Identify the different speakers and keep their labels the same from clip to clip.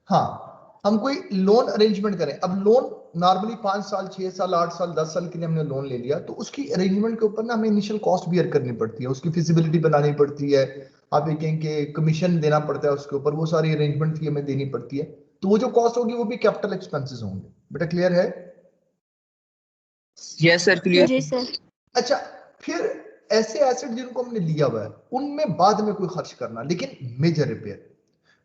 Speaker 1: हाँ, हम कोई लोन अरेंजमेंट करें। अब लोन नॉर्मली 5 साल 6 साल 8 साल 10 साल के लिए हमने लोन ले लिया, तो उसकी अरेंजमेंट के ऊपर ना हमें इनिशियल कॉस्ट बियर करनी पड़ती है, उसकी फिजिबिलिटी बनानी पड़ती है, आप ये कहें कि कमीशन देना पड़ता है उसके ऊपर, वो सारी अरेंजमेंट की हमें देनी पड़ती है। तो वो जो कॉस्ट होगी वो भी कैपिटल एक्सपेंसेस होंगे। बेटा क्लियर है?
Speaker 2: Yes sir, clear.
Speaker 3: जी सर।
Speaker 1: अच्छा, फिर ऐसे एसेट जिनको हमने लिया हुआ है उनमें बाद में कोई खर्च करना, लेकिन मेजर रिपेयर,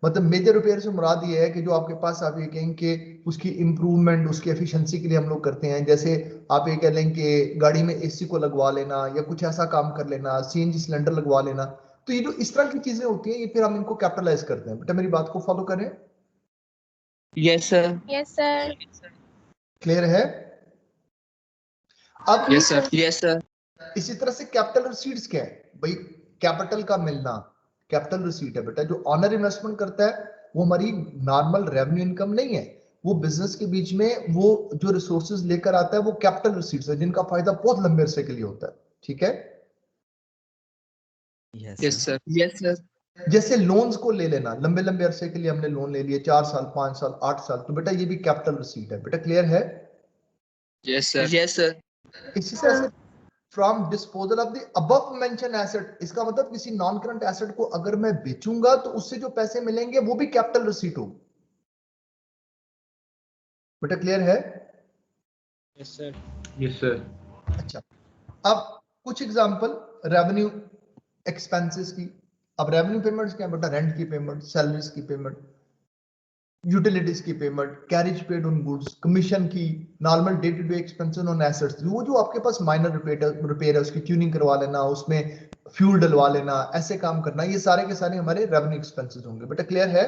Speaker 1: मतलब मेजर रिपेयर से मुराद ये है कि जो आपके पास आप ये कहें कि उसकी इंप्रूवमेंट, उसकी एफिशिएंसी के लिए हम लोग करते हैं। जैसे आप ये कह लें कि गाड़ी में एसी को लगवा लेना या कुछ ऐसा काम कर लेना, सीएनजी सिलेंडर लगवा लेना। तो ये जो इस तरह की चीजें होती हैं, ये फिर हम इनको कैपिटलाइज करते हैं। बेटा मेरी बात को फॉलो करें।
Speaker 2: Yes sir.
Speaker 3: Yes sir.
Speaker 1: Clear है? अब
Speaker 2: यस सर। Yes sir.
Speaker 1: इसी तरह से कैपिटल रिसीट्स क्या है भाई? कैपिटल का मिलना कैपिटल रिसीट है। बेटा जो ऑनर इन्वेस्टमेंट करता है वो हमारी नॉर्मल रेवेन्यू इनकम नहीं है, वो बिजनेस के बीच में वो जो रिसोर्सेज लेकर आता है वो कैपिटल रिसीट्स है, जिनका फायदा बहुत लंबे अरसे के लिए होता है। ठीक है?
Speaker 2: Yes sir. Yes sir.
Speaker 1: जैसे लोन्स को ले लेना, लंबे लंबे अरसे के लिए हमने लोन ले लिए, 4 साल 5 साल 8 साल, तो बेटा ये भी कैपिटल रिसीट है। बेटा क्लियर है?
Speaker 2: Yes sir. Yes sir.
Speaker 1: इसी तरह से from disposal of the above mention asset, इसका मतलब किसी नॉन करंट एसेट को अगर मैं बेचूंगा तो उससे जो पैसे मिलेंगे वो भी कैपिटल रिसीट होगी। बेटा क्लियर है?
Speaker 2: Yes sir.
Speaker 4: Yes sir.
Speaker 1: अच्छा, अब कुछ एग्जांपल रेवेन्यू एक्सपेंसेस की। अब रेवेन्यू पेमेंट्स क्या है बेटा? रेंट की पेमेंट, सैलरीज की पेमेंट, यूटिलिटीज की payment, carriage paid on goods, commission की, normal day to day expenses on assets, वो जो आपके पास माइनर रिपेयर है उसकी ट्यूनिंग करवा लेना, उसमें फ्यूल डलवा लेना, ऐसे काम करना, ये सारे के सारे हमारे रेवेन्यू एक्सपेंसेस होंगे। बेटा क्लियर है?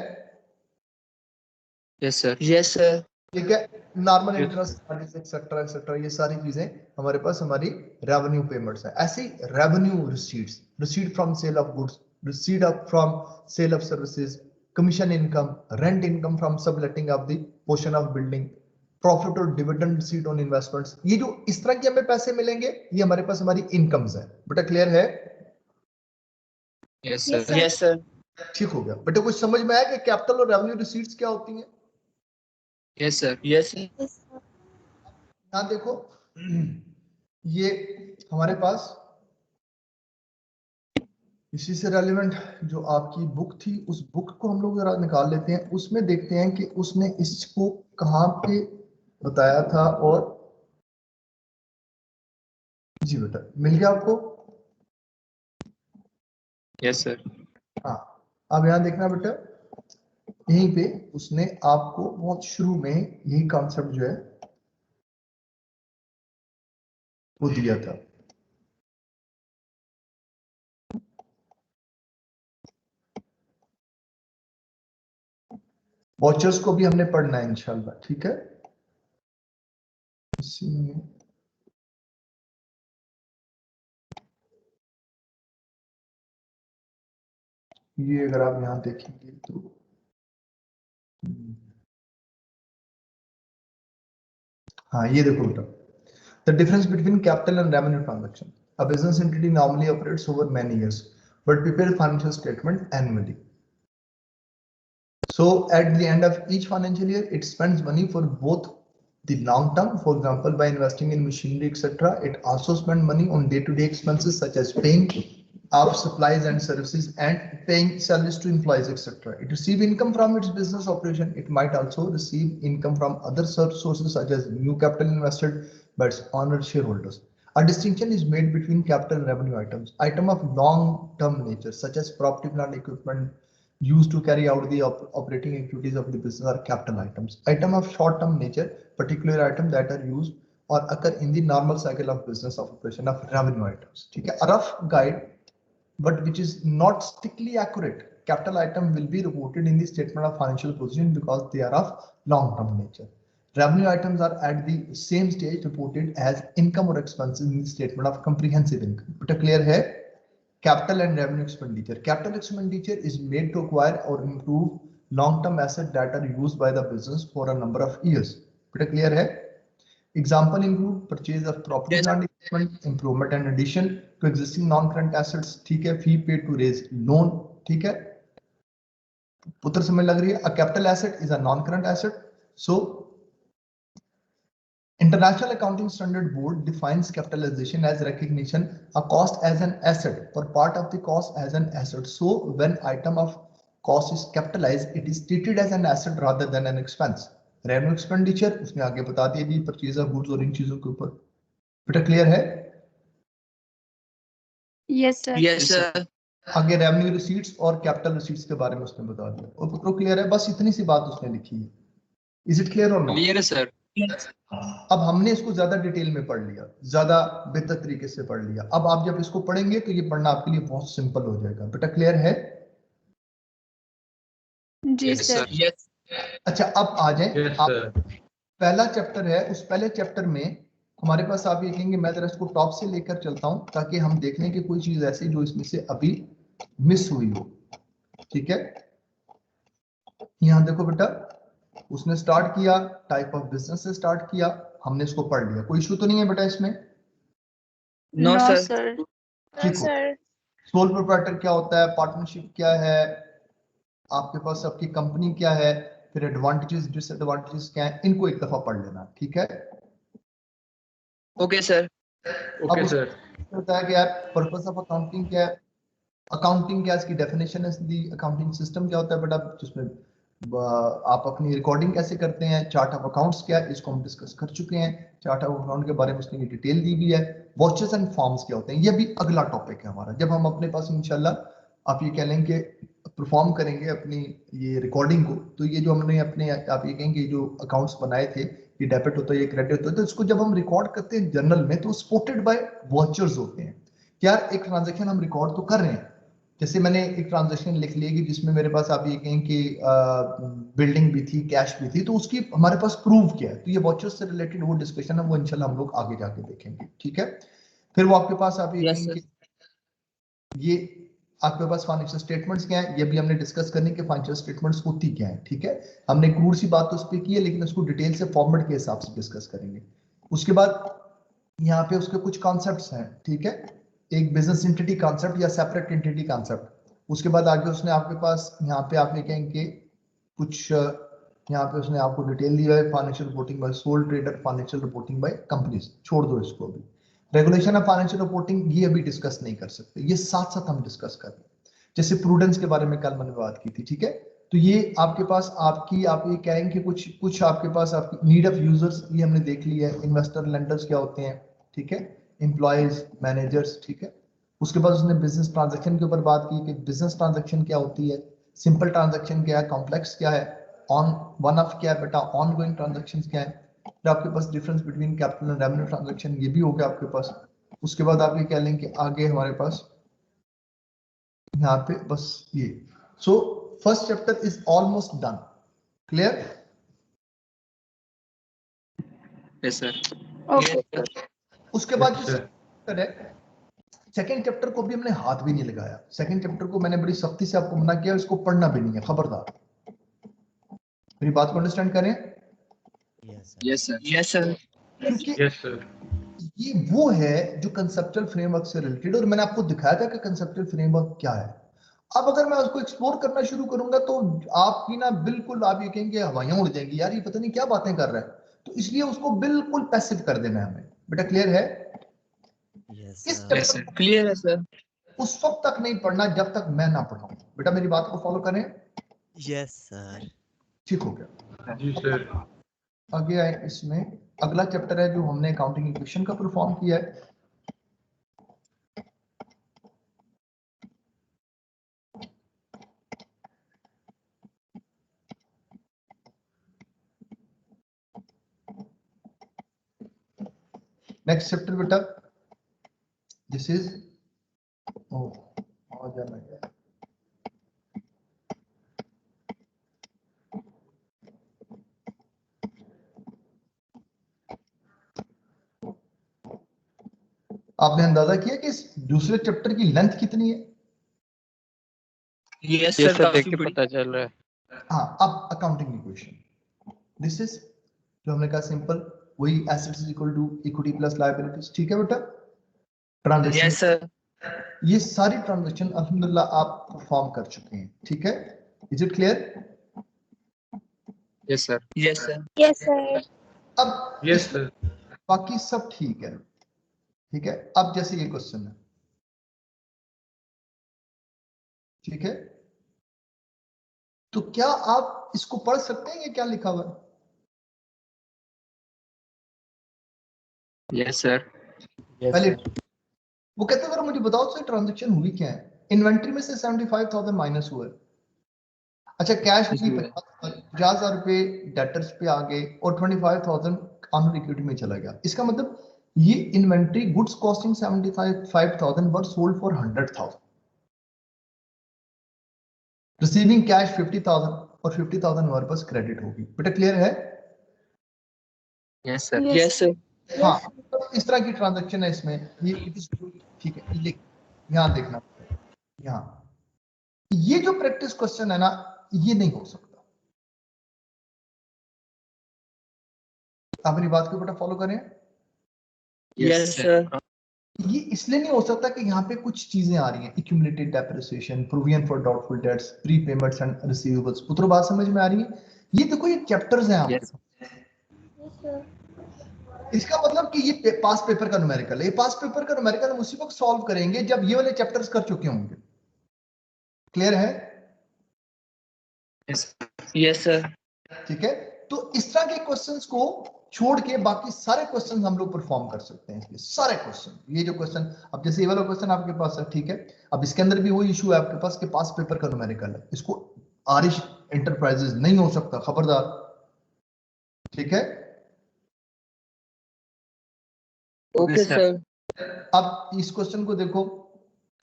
Speaker 2: Yes sir. Yes sir.
Speaker 1: ठीक है? Normal interest charges etcetera etcetera, ये सारी चीजें हमारे पास हमारी रेवेन्यू पेमेंट्स है। ऐसे ही revenue receipts, receipt from sale of goods, receipt from sale of services, commission income, rent income from subletting of the portion of building, profit और dividend receipt on investments, ये जो इस तरह के हमें पैसे मिलेंगे ये हमारे पास हमारी इनकम्स है। बेटा क्लियर है?
Speaker 2: Yes
Speaker 3: Yes,
Speaker 2: sir.
Speaker 3: sir.
Speaker 2: Yes sir.
Speaker 1: ठीक हो गया? बेटा कुछ समझ में आया कि कैपिटल और रेवेन्यू रिसीट्स क्या होती हैं?
Speaker 2: Yes sir. Yes sir.
Speaker 3: Yes, sir.
Speaker 1: यहां देखो, ये हमारे पास इसी से रेलिवेंट जो आपकी बुक थी, उस बुक को हम लोग जरा निकाल लेते हैं, उसमें देखते हैं कि उसने इसको कहां पे बताया था। और जी बेटा मिल गया आपको?
Speaker 2: Yes sir.
Speaker 1: हाँ, अब यहां देखना बेटा, यहीं पे उसने आपको बहुत शुरू में यही कॉन्सेप्ट जो है वो दिया था। वॉचर्स को भी हमने पढ़ना है इंशाल्लाह। ठीक है? इसी में ये अगर आप यहां देखेंगे तो हाँ, ये देखो बेटा, the difference between capital and revenue transaction. A business entity normally operates over many years, but prepares financial statement annually. So at the end of each financial year, it spends money for both the long term, for example, by investing in machinery, etc. It also spends money on day-to-day expenses such as paying of supplies and services and paying salaries to employees, etc. It receives income from its business operation. It might also receive income from other sources such as new capital invested by its owner shareholders. A distinction is made between capital and revenue items. Item of long-term nature, such as property, plant, equipment, used to carry out the operating activities of the business are capital items. Item of short-term nature, particular item that are used or occur in the normal cycle of business of operation of revenue items. ठीक है? A rough guide, but which is not strictly accurate. Capital item will be reported in the statement of financial position because they are of long-term nature. Revenue items are at the same stage reported as income or expenses in the statement of comprehensive income. But clear है? Capital and revenue expenditure. Capital expenditure is made to acquire or improve long-term assets that are used by the business for a number of years. But clear है? Example include purchase of property,
Speaker 2: Yes.
Speaker 1: plant equipment, improvement and addition to existing non-current assets. ठीक है? Fee paid to raise loan. ठीक है? पुत्र समझ लग रही है? A capital asset is a non-current asset. So International Accounting Standard Board defines capitalization as recognition a cost as an asset or part of the cost as an asset. So when item of cost is capitalized, it is treated as an asset rather than an expense. Revenue expenditure उसने आगे बता दिया जी, purchase of goods और इन चीजों के ऊपर। बेटा clear है?
Speaker 3: Yes, sir.
Speaker 2: Yes, sir.
Speaker 1: आगे रेवेन्यू रिसीट्स और कैपिटल रिसीट्स के बारे में उसने बता दिया। और पुत्रों क्लियर है? बस इतनी सी बात उसने लिखी है। इज इट क्लियर और नॉट?
Speaker 2: Clear, sir.
Speaker 1: अब हमने इसको ज्यादा डिटेल में पढ़ लिया, ज्यादा बेहतर तरीके से पढ़ लिया। अब आप जब इसको पढ़ेंगे तो ये पढ़ना आपके लिए बहुत सिंपल हो जाएगा। बेटा क्लियर है?
Speaker 3: जी सर।
Speaker 2: Yes.
Speaker 1: अच्छा अब आ जाए। पहला चैप्टर है, उस पहले चैप्टर में हमारे पास आप ये कहेंगे, मैं जरा इसको टॉप से लेकर चलता हूं ताकि हम देख लें कि कोई चीज ऐसी जो इसमें से अभी मिस हुई हो। ठीक है, यहां देखो बेटा, उसने स्टार्ट किया टाइप ऑफ बिजनेस से स्टार्ट किया, हमने इसको पढ़ लिया। कोई इशू तो नहीं है बेटा इसमें?
Speaker 2: No, sir.
Speaker 3: sir.
Speaker 1: ठीक हो। सोल प्रोप्राइटर क्या होता है, पार्टनरशिप क्या है, आपके पास आपकी कंपनी क्या है, फिर एडवांटेजेस डिसएडवांटेजेस क्या है, इनको एक दफा पढ़ लेना। ठीक है,
Speaker 2: Okay, sir.
Speaker 1: अब सर होता है कि यार पर्पस ऑफ अकाउंटिंग क्या है, अकाउंटिंग क्या, इसकी डेफिनेशन है, दी अकाउंटिंग सिस्टम क्या होता है बेटा, जिसमें आप अपनी रिकॉर्डिंग कैसे करते हैं, चार्ट ऑफ अकाउंट्स क्या है, इसको हम डिस्कस कर चुके हैं। चार्ट ऑफ अकाउंट के बारे में उसने डिटेल दी हुई है। वॉचेस एंड फॉर्म्स क्या होते हैं, ये भी अगला टॉपिक है हमारा। जब हम अपने पास इंशाल्लाह आप ये कह लेंगे परफॉर्म करेंगे अपनी ये रिकॉर्डिंग को, तो ये जो हमने अपने आप ये कहेंगे जो अकाउंट्स बनाए थे, ये डेबिट होता है, ये क्रेडिट होता है, तो इसको जब हम रिकॉर्ड करते हैं जर्नल में तो सपोर्टेड बाय वॉचर्स होते हैं। यार एक ट्रांजैक्शन हम रिकॉर्ड तो कर रहे हैं, जैसे मैंने एक ट्रांजैक्शन लिख ली कि जिसमें मेरे पास आप ये कहें कि बिल्डिंग भी थी, कैश भी थी, तो उसकी हमारे पास प्रूफ क्या है, तो ये वॉचर्स से रिलेटेड वो डिस्कशन है, वो इंशाल्लाह हम लोग आगे जाके देखेंगे। ठीक है, फिर वो आपके पास आप ये
Speaker 2: Yes,
Speaker 1: कहें कि ये आपके पास फाइनेंशियल स्टेटमेंट्स क्या है, ये भी हमने डिस्कस करने के फाइनेंशियल स्टेटमेंट्स होती क्या है। ठीक है, हमने क्रूड सी बात तो उस पर की है, लेकिन उसको डिटेल से फॉर्मेट के हिसाब से डिस्कस करेंगे। उसके बाद यहाँ पे उसके कुछ कॉन्सेप्ट्स हैं। ठीक है, एक बिजनेस एंटिटी कॉन्सेप्ट या सेपरेट एंटिटी कॉन्सेप्ट। उसके बाद आगे उसने आपके पास यहाँ पे आप ये कहेंगे कुछ यहाँ पे उसने आपको डिटेल दिया है, financial reporting by sole trader, financial reporting by companies. छोड़ दो इसको अभी, रेगुलेशन ऑफ फाइनेंशियल रिपोर्टिंग ये अभी डिस्कस नहीं कर सकते, ये साथ साथ हम डिस्कस कर रहे हैं। जैसे प्रूडेंस के बारे में कल मैंने बात की थी। ठीक है, तो ये आपके पास आपकी आप ये कहेंगे कुछ आपके पास आपकी नीड ऑफ यूजर्स, ये हमने देख लिया है। इन्वेस्टर लेंडर्स क्या होते हैं, ठीक है, एम्प्लॉयज मैनेजर्स। ठीक है, उसके बाद उसने बिजनेस ट्रांजैक्शन के ऊपर बात की कि बिजनेस ट्रांजैक्शन क्या होती है, सिंपल ट्रांजैक्शन क्या है, कॉम्प्लेक्स क्या है, ऑन वन ऑफ क्या है बेटा, ऑन गोइंग ट्रांजैक्शन क्या है। फिर आपके पास difference between capital and revenue transaction, ये भी हो गया आपके पास। उसके बाद आप ये कह लें कि आगे हमारे पास यहाँ पे बस ये, so first chapter is almost done. Clear?
Speaker 2: Yes, sir.
Speaker 3: Okay.
Speaker 2: Yes, sir.
Speaker 1: उसके बाद जो चैप्टर है, सेकंड चैप्टर को भी हमने हाथ भी नहीं लगाया। सेकंड चैप्टर को मैंने बड़ी सख्ती से आपको मना किया, इसको पढ़ना भी नहीं है, खबरदार। मेरी बात को अंडरस्टैंड करें?
Speaker 2: Yes, sir. Yes, sir.
Speaker 1: क्योंकि ये वो है जो कंसेप्चुअल फ्रेमवर्क से रिलेटेड, और मैंने आपको दिखाया था कि कंसेप्चुअल फ्रेमवर्क क्या है। अब अगर मैं उसको एक्सप्लोर करना शुरू करूंगा तो आपकी ना बिल्कुल आप ये कहेंगे हवाइयां उड़ जाएंगी, यार ये पता नहीं क्या बातें कर रहा है। तो इसलिए उसको बिल्कुल पैसिव कर देना है हमें। बेटा क्लियर है? इस
Speaker 2: Yes,
Speaker 1: चैप्टर
Speaker 2: sir. Clear, है, sir.
Speaker 1: उस वक्त तक नहीं पढ़ना जब तक मैं ना पढ़ाऊं। बेटा मेरी बात को फॉलो करें।
Speaker 4: Yes sir.
Speaker 1: ठीक हो गया
Speaker 2: जी सर।
Speaker 1: आगे आए, इसमें अगला चैप्टर है जो हमने अकाउंटिंग इक्वेशन का परफॉर्म किया है। नेक्स्ट चैप्टर बेटा, दिस इज आ जाना है। आपने अंदाजा किया कि इस दूसरे चैप्टर की लेंथ कितनी है?
Speaker 2: Yes,
Speaker 5: ये
Speaker 2: sir.
Speaker 5: सर देख
Speaker 2: काफी
Speaker 5: के
Speaker 2: बड़ी।
Speaker 5: पता चल रहा है।
Speaker 1: हाँ, अब अकाउंटिंग इक्वेशन, दिस इज जो हमने कहा सिंपल, वही assets is equal to equity plus liabilities. ठीक है बेटा, ट्रांजैक्शन,
Speaker 2: Yes, sir.
Speaker 1: ये सारी ट्रांजैक्शन अल्हम्दुलिल्लाह आप परफॉर्म कर चुके हैं। ठीक है, is it clear?
Speaker 2: Yes, sir. Yes, sir.
Speaker 3: Yes, sir.
Speaker 1: अब
Speaker 2: Yes, sir.
Speaker 1: बाकी सब ठीक है, ठीक है। अब जैसे ये क्वेश्चन है, ठीक है, तो क्या आप इसको पढ़ सकते हैं? ये क्या लिखा हुआ है?
Speaker 2: Yes, sir. Yes,
Speaker 1: पहले
Speaker 2: sir.
Speaker 1: वो कहते हैं अगर मुझे बताओ तो ट्रांजैक्शन हुई क्या है। इन्वेंट्री में से 75,000 माइनस हुआ है। अच्छा, कैश भी 50,000 रुपए डेटर्स पे आ गए और 25,000 ऑन इक्विटी में चला गया। इसका मतलब ये inventory goods costing 75,000 were sold for 100,000, receiving cash 50,000 और 50,000 हमारे पास क्रेडिट होगी। बेटा क्लियर है?
Speaker 2: Yes, sir.
Speaker 3: Yes.
Speaker 2: Yes, sir.
Speaker 1: हाँ, तो इस तरह की ट्रांजैक्शन है इसमें। ये ठीक है, लिख यहाँ देखना, यहाँ ये जो प्रैक्टिस क्वेश्चन है ना, ये नहीं हो सकता। आप मेरी बात को बेटा फॉलो करें।
Speaker 2: Yes, sir.
Speaker 1: ये इसलिए नहीं हो सकता कि यहाँ पे कुछ चीजें आ रही हैं, accumulated depreciation, provision for doubtful debts, pre payments and receivables. पुत्रों बात समझ में आ रही है? ये देखो ये चैप्टर्स हैं आपके।
Speaker 2: Yes.
Speaker 1: इसका मतलब कि ये पास पेपर का न्यूमेरिकल है। ये पास पेपर का न्यूमेरिकल हम उसी वक्त सॉल्व करेंगे जब ये वाले चैप्टर्स कर चुके होंगे। क्लियर है?
Speaker 2: Yes, sir.
Speaker 1: ठीक है, तो इस तरह के क्वेश्चंस को छोड़ के बाकी सारे क्वेश्चन हम लोग परफॉर्म कर सकते हैं। इसके सारे क्वेश्चन, ये जो क्वेश्चन, अब जैसे ये वाला क्वेश्चन आपके पास है, ठीक है, अब इसके अंदर भी वही इशू है आपके पास कि पास पेपर का न्यूमेरिकल है, इसको आरिश एंटरप्राइजेस नहीं हो सकता, खबरदार। ठीक है,
Speaker 2: Okay, sir.
Speaker 1: अब इस क्वेश्चन को देखो,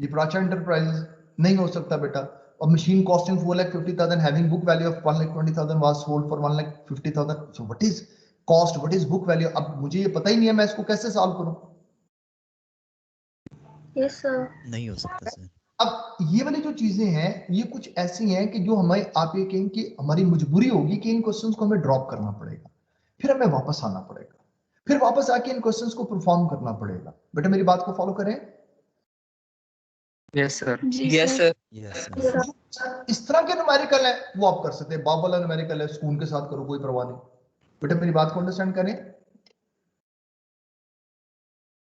Speaker 1: ये प्राचा एंटरप्राइजेस नहीं हो सकता बेटा। और machine costing 4,50,000 having book value of 1,20,000 was sold for 1,50,000। So what is cost, what is book value? अब मुझे ये पता ही नहीं है, मैं इसको कैसे सॉल्व करूं?
Speaker 3: Yes, sir.
Speaker 4: नहीं हो सकता सर।
Speaker 1: अब ये वाली जो चीजें हैं, ये कुछ ऐसी हैं कि जो हमें, आप ये कहें कि हमारी मजबूरी होगी कि इन क्वेश्चंस को हमें ड्रॉप करना पड़ेगा, फिर हमें वापस आना पड़ेगा, फिर वापस आके इन क्वेश्चंस को परफॉर्म करना पड़ेगा। बेटा मेरी बात को फॉलो करें।
Speaker 2: Yes, sir.
Speaker 3: जी,
Speaker 2: Yes,
Speaker 3: sir.
Speaker 2: sir.
Speaker 4: Yes sir.
Speaker 1: इस तरह के न्यूमेरिकल है वो आप कर सकते हैं। बाब वाला न्यूमेरिकल है, स्कूल के साथ करो, कोई परवाह नहीं। बेटा मेरी बात को अंडरस्टैंड करें।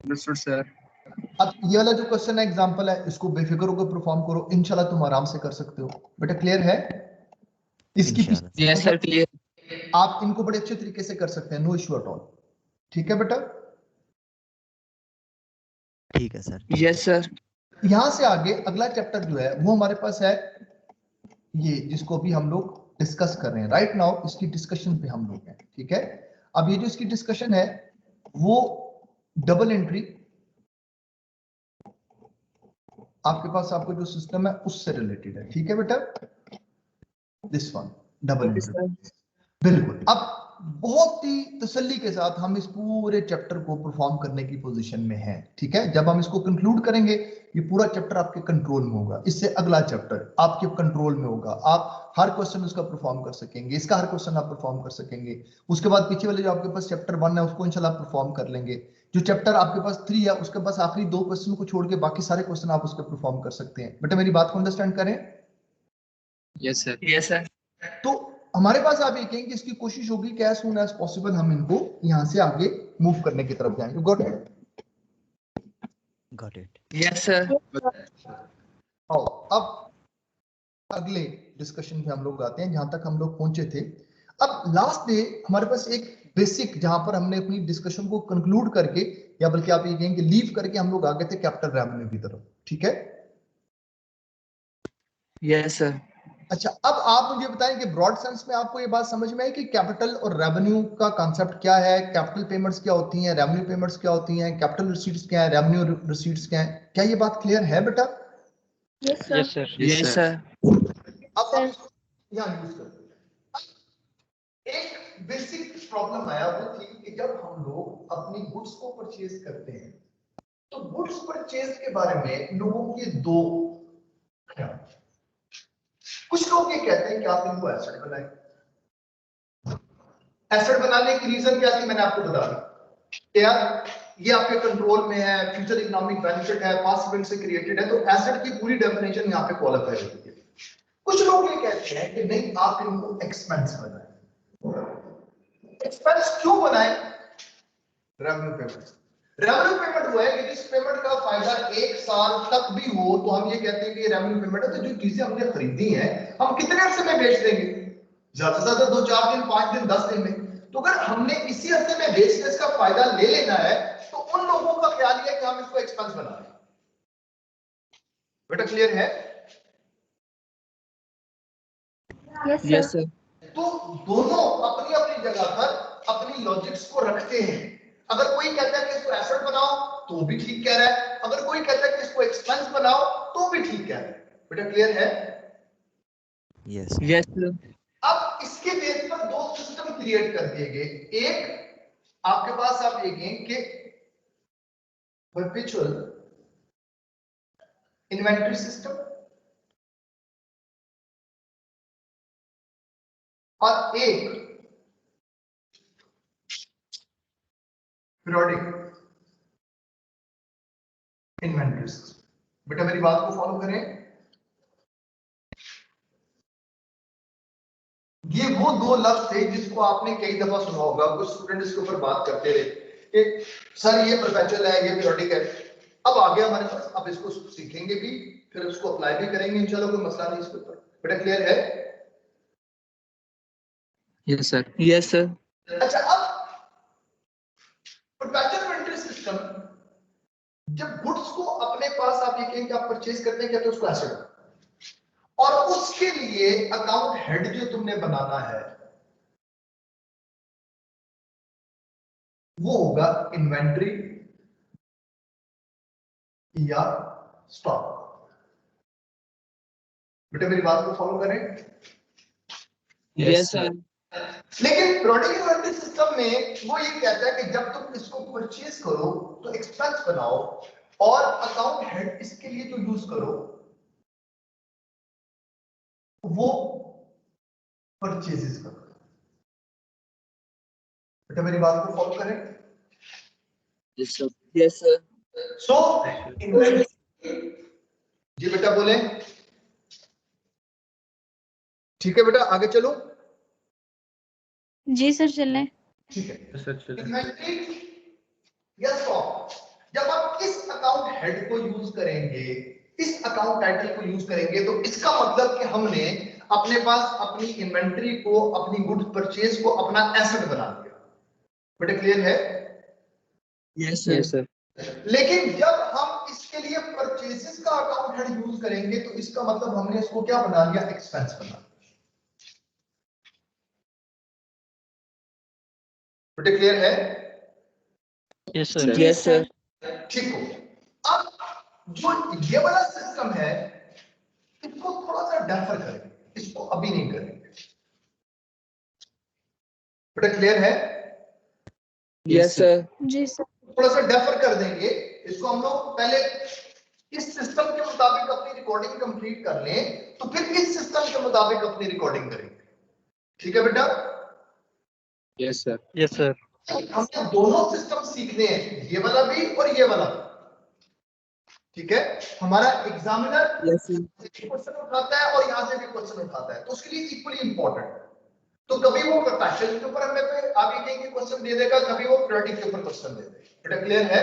Speaker 2: Understood, sir.
Speaker 1: अब ये वाला जो क्वेश्चन है, एग्जांपल है, इसको बेफिक्र होकर परफॉर्म करो, इंशाल्लाह तुम आराम से कर सकते हो। बेटा क्लियर है? इसकी
Speaker 4: इंशाल्लाह।
Speaker 2: Yes, sir. Clear.
Speaker 1: आप इनको बड़े अच्छे तरीके से कर सकते हैं, नो इश्यू एट ऑल। ठीक है बेटा,
Speaker 4: ठीक है सर।
Speaker 2: Yes, sir.
Speaker 1: यहां से आगे अगला चैप्टर जो है वो हमारे पास है, ये जिसको भी हम लोग डिस्कस कर रहे हैं राइट नाउ, इसकी डिस्कशन पे हम लोग हैं। ठीक है, अब ये जो इसकी डिस्कशन है वो डबल एंट्री, आपके पास आपको जो सिस्टम है उससे रिलेटेड है। ठीक है बेटा, this one double
Speaker 2: Okay,
Speaker 1: entry,
Speaker 2: sir.
Speaker 1: बिल्कुल। अब बहुत ही तसल्ली के साथ हम इस पूरे चैप्टर को परफॉर्म करने की पोजीशन में हैं। ठीक है, जब हम इसको कंक्लूड करेंगे ये पूरा चैप्टर आपके कंट्रोल में होगा, इससे अगला चैप्टर आपके कंट्रोल में होगा, आप हर क्वेश्चन उसका परफॉर्म कर सकेंगे, इसका हर क्वेश्चन आप परफॉर्म कर सकेंगे। उसके बाद पीछे वाले जो आपके पास चैप्टर 1 है उसको इंशाल्लाह परफॉर्म कर लेंगे। जो चैप्टर आपके पास 3 है उसके पास आखिरी 2 क्वेश्चन को छोड़ के बाकी सारे क्वेश्चन आप उसके परफॉर्म कर सकते हैं। बेटा मेरी बात को अंडरस्टैंड करें।
Speaker 2: Yes, sir. Yes, sir.
Speaker 1: तो हमारे पास आप ये कहेंगे कि इसकी कोशिश होगी कि एज सून एज पॉसिबल हम इनको यहां से आगे मूव करने की तरफ जाएंगे। Got it?
Speaker 4: Got it.
Speaker 2: Yes, sir.
Speaker 1: आओ अब अगले डिस्कशन पे हम लोग आते हैं जहां तक हम लोग पहुंचे थे। अब लास्ट डे हमारे पास एक बेसिक, जहां पर हमने अपनी डिस्कशन को कंक्लूड करके, या बल्कि आप ये कहेंगे लीव करके, हम लोग आगे थे कैपिटल रेवेन्यू की तरफ। ठीक है,
Speaker 2: Yes, sir.
Speaker 1: अच्छा अब आप मुझे बताएं कि ब्रॉड सेंस में आपको ये बात समझ में आई कि कैपिटल और रेवेन्यू का कॉन्सेप्ट क्या है, कैपिटल पेमेंट्स क्या होती हैं, रेवेन्यू पेमेंट्स क्या होती हैं, कैपिटल रिसीट्स क्या है, रेवेन्यू रिसीट्स क्या है? क्या ये बात क्लियर है बेटा?
Speaker 3: Yes, sir.
Speaker 2: Yes, sir. Yes, sir.
Speaker 1: अब हम इसको यहाँ यूज करते हैं। एक बेसिक प्रॉब्लम आया वो थी कि जब हम लोग अपनी गुड्स को परचेज करते हैं तो गुड्स परचेज के बारे में लोगों के दो ख्याल। कुछ लोग ये कहते हैं कि आप इनको एसेट बनाएं। एसेट बनाने की रीजन क्या थी मैंने आपको बता दी, यार ये आपके कंट्रोल में है, फ्यूचर इकोनॉमिक बेनिफिट है, पास्ट इवेंट से क्रिएटेड है, तो एसेट की पूरी डेफिनेशन यहाँ पे क्वालिफाई होती है। कुछ लोग ये कहते हैं कि नहीं, आप इनको एक्सपेंस बनाए। एक्सपेंस क्यों बनाए? Revenue payment. रेवेन्यू पेमेंट हुआ है कि जिस पेमेंट का फायदा 1 साल तक भी हो तो हम ये कहते हैं कि रेवेन्यू पेमेंट है। तो जो चीजें हमने खरीदी हैं हम कितने अरसे में बेच देंगे? ज्यादा से ज्यादा 2-4 दिन, 5 दिन, 10 दिन में। तो अगर हमने इसी अरसे में बेचने का फायदा ले लेना है तो उन लोगों का ख्याल है कि हम इसको एक्सपेंस बना रहे हैं। बेटा क्लियर है?
Speaker 3: Yes,
Speaker 2: Yes,
Speaker 3: sir.
Speaker 2: sir.
Speaker 1: तो दोनों अपनी अपनी जगह पर अपनी लॉजिक्स को रखते हैं। अगर कोई कहता है कि इसको एसेट बनाओ तो भी ठीक कह रहा है, अगर कोई कहता है कि इसको एक्सपेंस बनाओ तो भी ठीक कह रहा है। बेटा क्लियर है?
Speaker 4: Yes
Speaker 2: Yes, sir.
Speaker 1: अब इसके बेस पर दो सिस्टम क्रिएट कर दिए गए। एक आपके पास आप देखें कि परपेचुअल इन्वेंटरी सिस्टम और एक पीरियोडिक इन्वेंटरी सिस्टम। बेटा मेरी बात को फॉलो करें। ये वो दो लफ्ज थे जिसको आपने कई दफा सुना होगा। कुछ स्टूडेंट इसके ऊपर बात करते रहे कि सर ये परपेचुअल है, ये पीरियोडिक है। अब आ गया हमारे पास, अब इसको सीखेंगे भी, फिर उसको अप्लाई भी करेंगे इंशाल्लाह, कोई मसला नहीं इसके ऊपर। बेटा क्लियर है?
Speaker 2: Yes, sir. Yes, sir.
Speaker 1: अच्छा, अब परपेचुअल इन्वेंटरी सिस्टम, जब गुड्स को अपने पास आप ये कहें कि आप परचेज करते हैं, कहते हैं उसको एसेट, और उसके लिए अकाउंट हेड जो तुमने बनाना है वो होगा इन्वेंटरी या स्टॉक। बेटा मेरी बात को फॉलो करें।
Speaker 2: Yes, sir.
Speaker 1: लेकिन पीरियोडिक इन्वेंटरी सिस्टम में वो ये कहता है कि जब तुम इसको परचेज करो तो एक्सपेंस बनाओ और अकाउंट हेड इसके लिए जो यूज करो वो परचेजेस करो। बेटा मेरी बात को फॉलो करें।
Speaker 2: Yes, sir. Yes, sir.
Speaker 1: सो इन्वेंटरी, जी बेटा बोले। ठीक है बेटा आगे चलो।
Speaker 3: जी सर चलें।
Speaker 1: ठीक है, इन्वेंटरी या स्टॉक, जब आप इस अकाउंट हेड को यूज करेंगे, इस अकाउंट टाइटल को यूज करेंगे, तो इसका मतलब कि हमने अपने पास अपनी इन्वेंटरी को, अपनी गुड्स परचेज को अपना एसेट बना लिया। बेटा क्लियर है?
Speaker 2: Yes, sir. Yes, sir.
Speaker 1: लेकिन जब हम इसके लिए परचेजेस का अकाउंट हेड यूज करेंगे तो इसका मतलब हमने इसको क्या बना लिया? एक्सपेंस बना लिया। बेटा क्लियर है?
Speaker 2: Yes, sir. Yes, sir.
Speaker 1: ठीक हो। अब जो ये वाला सिस्टम है इसको थोड़ा सा डेफर करेंगे, इसको अभी नहीं करेंगे। बेटा क्लियर है?
Speaker 2: Yes, sir.
Speaker 3: जी सर।
Speaker 1: थोड़ा सा डेफर कर देंगे इसको। हम लोग पहले इस सिस्टम के मुताबिक अपनी रिकॉर्डिंग कंप्लीट कर लें, तो फिर इस सिस्टम के मुताबिक अपनी रिकॉर्डिंग करेंगे। ठीक है बेटा?
Speaker 2: Yes, sir. Yes, sir.
Speaker 1: हमने दोनों सिस्टम सीखने हैं, ये वाला भी और ये वाला भी। ठीक है, हमारा एग्जामिनर
Speaker 2: Yes, sir.
Speaker 1: क्वेश्चन उठाता है और यहां से भी क्वेश्चन उठाता है, तो उसके लिए इक्वली इंपॉर्टेंट। तो कभी वो परपेचुअल के ऊपर हमें पे आगे कहीं क्वेश्चन दे देगा, कभी वो पीरियोडिक के ऊपर क्वेश्चन दे देगा। बेटा क्लियर है?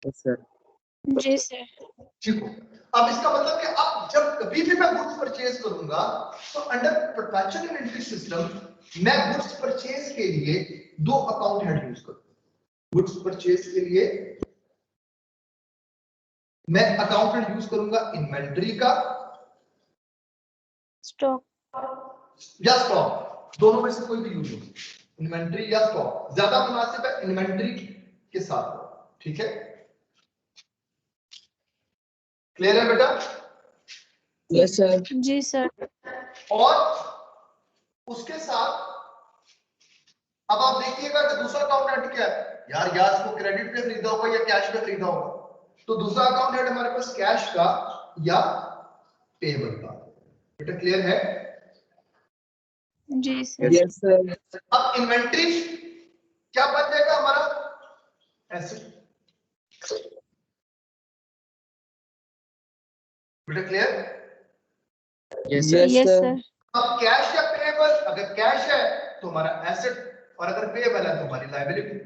Speaker 2: Yes, sir.
Speaker 3: जी सर।
Speaker 1: ठीक हो। अब इसका मतलब कि अब जब कभी भी मैं गुड्स परचेज करूंगा तो अंडर परपेचुअल इन्वेंटरी सिस्टम मैं गुड्स परचेज के लिए दो अकाउंट हेड यूज करूंगा। गुड्स परचेज के लिए मैं अकाउंट हेड यूज करूंगा इन्वेंटरी का
Speaker 3: स्टॉक
Speaker 1: या स्टॉक, दोनों में से कोई भी यूज हो, इन्वेंटरी या स्टॉक। ज्यादा मुनासिब है इन्वेंटरी के साथ। ठीक है, क्लियर है बेटा?
Speaker 2: Yes, sir.
Speaker 3: जी सर।
Speaker 1: और उसके साथ अब आप देखिएगा कि दूसरा अकाउंट हेड क्या है। यार या इसको क्रेडिट पे खरीदा होगा या कैश पे खरीदा होगा, तो दूसरा अकाउंट हेड हमारे पास कैश का या पेबल का। बेटा क्लियर है?
Speaker 3: जी सर।
Speaker 2: Yes, sir.
Speaker 1: अब इन्वेंटरी क्या बन जाएगा हमारा? एसेट। बेटा clear?
Speaker 2: Yes,
Speaker 3: Yes,
Speaker 2: sir.
Speaker 3: sir.
Speaker 1: अब कैश या पेएबल, अगर कैश है तो हमारा एसेट और अगर पेएबल है तो हमारी लायबिलिटी।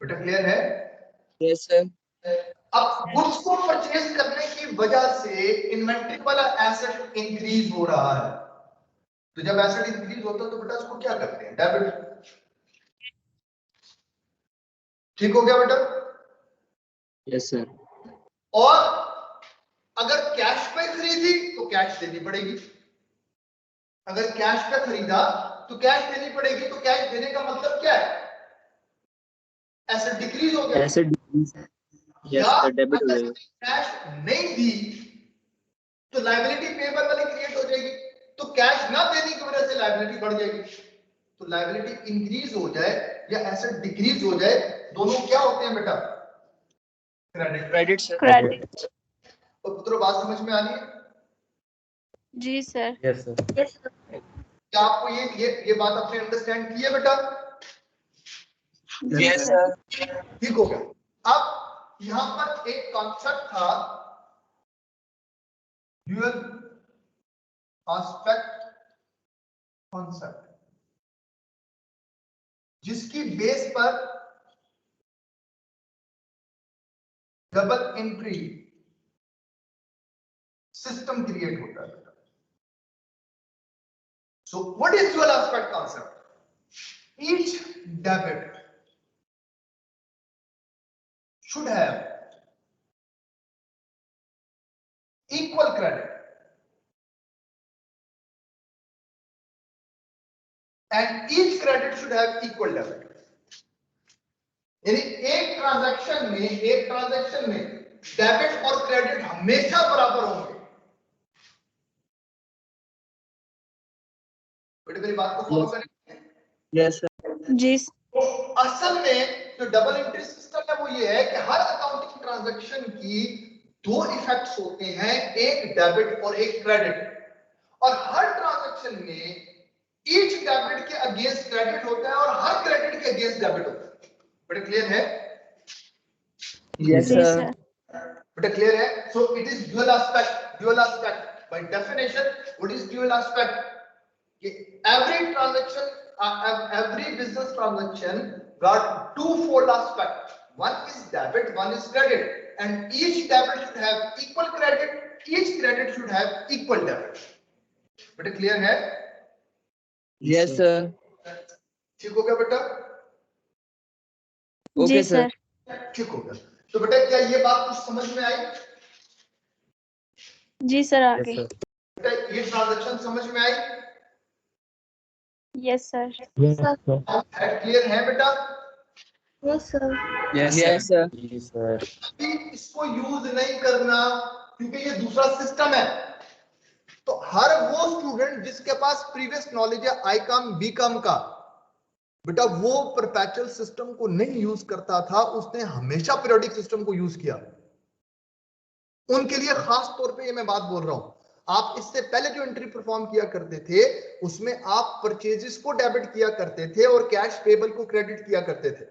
Speaker 1: बेटा क्लियर है?
Speaker 2: Yes, sir.
Speaker 1: अब गुड्स को परचेज करने की वजह से इन्वेंट्री वाला एसेट इंक्रीज हो रहा है, तो जब एसेट इंक्रीज होता है तो बेटा उसको क्या करते हैं? डेबिट। ठीक हो गया बेटा?
Speaker 2: Yes, sir.
Speaker 1: और अगर कैश पे खरीदी तो कैश देनी पड़ेगी, अगर कैश पे खरीदा तो कैश देनी पड़ेगी, तो कैश देने का मतलब क्या है? एसेट डिक्रीज हो गया।
Speaker 2: Asset decrease. Yes,
Speaker 1: या
Speaker 2: sir. Debit हो
Speaker 1: अगर
Speaker 2: जाएगा.
Speaker 1: कैश नहीं दी तो लायबिलिटी पेएबल वाली क्रिएट हो जाएगी, तो कैश ना देने की वजह से लायबिलिटी बढ़ जाएगी। तो लायबिलिटी इंक्रीज हो जाए या एसेट डिक्रीज हो जाए, दोनों क्या होते हैं बेटा? क्रेडिट।
Speaker 2: Credit, sir.
Speaker 3: Credit.
Speaker 1: तो पुत्रों बात समझ में आ रही है?
Speaker 3: जी सर।
Speaker 2: Yes, sir.
Speaker 1: क्या आपको ये बात आपने अंडरस्टैंड की है बेटा?
Speaker 3: जी
Speaker 2: Yes,
Speaker 3: सर।
Speaker 2: sir.
Speaker 1: ठीक हो गया। अब यहां पर एक कॉन्सेप्ट था ड्यूअल एस्पेक्ट कॉन्सेप्ट, जिसकी बेस पर डबल एंट्री सिस्टम क्रिएट होता है। So what is dual aspect concept? Each debit should have equal credit and each credit should have equal debit। यानी एक ट्रांजैक्शन में डेबिट और क्रेडिट हमेशा बराबर होंगे। बेटे मेरी बात को फॉलो करें।
Speaker 2: Yes, sir.
Speaker 3: जी
Speaker 1: तो असल में जो डबल एंट्री सिस्टम है वो ये है कि हर अकाउंटिंग ट्रांजैक्शन की दो इफेक्ट्स होते हैं, एक डेबिट और एक क्रेडिट, और हर ट्रांजैक्शन में ईच डेबिट के अगेंस्ट क्रेडिट होता है और हर क्रेडिट के अगेंस्ट डेबिट होता है। बेटा क्लियर है?
Speaker 2: Yes,
Speaker 3: जी
Speaker 2: sir.
Speaker 3: सर।
Speaker 1: बेटा क्लियर है? So it is dual aspect. Dual aspect by definition what is dual aspect? every transaction, every business transaction got two-fold aspect. One is debit, one is credit, and each debit should have equal credit, each credit should have equal debit. बेटा clear है?
Speaker 2: Yes, sir.
Speaker 1: ठीक हो गया बेटा?
Speaker 2: Okay,
Speaker 3: जी
Speaker 2: sir.
Speaker 3: Sir.
Speaker 1: ठीक हो गया। तो बेटा क्या ये बात कुछ समझ में आई?
Speaker 3: जी सर आ
Speaker 2: Yes,
Speaker 3: गई।
Speaker 2: sir.
Speaker 1: बेटा ये ट्रांजैक्शन समझ में आई?
Speaker 3: Yes sir.
Speaker 2: Yes, sir.
Speaker 1: Clear है बेटा?
Speaker 3: Yes sir.
Speaker 2: Yes, sir. Yes, sir.
Speaker 1: अभी इसको यूज नहीं करना क्योंकि ये दूसरा सिस्टम है। तो हर वो स्टूडेंट जिसके पास प्रीवियस नॉलेज है आईकॉम बीकॉम का, बेटा वो परपेचुअल सिस्टम को नहीं यूज करता था, उसने हमेशा पीरियोडिक सिस्टम को यूज किया। उनके लिए खास तौर पे ये मैं बात बोल रहा हूं। आप इससे पहले जो एंट्री परफॉर्म किया करते थे उसमें आप परचेजेस को डेबिट किया करते थे और कैश पेबल को क्रेडिट किया करते थे।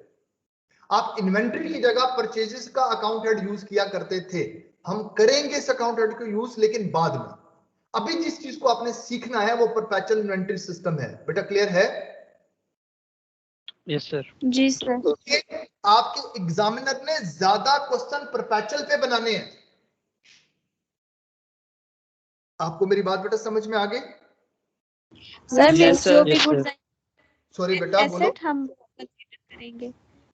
Speaker 1: आप इन्वेंट्री की जगह परचेजेस का अकाउंट हेड यूज किया करते थे। हम करेंगे इस अकाउंट हेड को यूज लेकिन बाद में। अभी जिस चीज को आपने सीखना है वो परपेचुअल इन्वेंट्री सिस्टम है। बेटा क्लियर है?
Speaker 2: Yes, sir.
Speaker 3: जी सर।
Speaker 1: आपके एग्जामिनर ने ज्यादा क्वेश्चन परपेचुअल पे बनाने हैं। आपको मेरी बात बेटा समझ में आ गई?
Speaker 3: Sir
Speaker 2: Yes,
Speaker 3: means
Speaker 2: sir.
Speaker 3: जो भी
Speaker 2: Yes,
Speaker 3: गुड्स
Speaker 2: sir.
Speaker 1: सॉरी बेटा बोलो।
Speaker 3: एसेट हम कंसीडर करेंगे।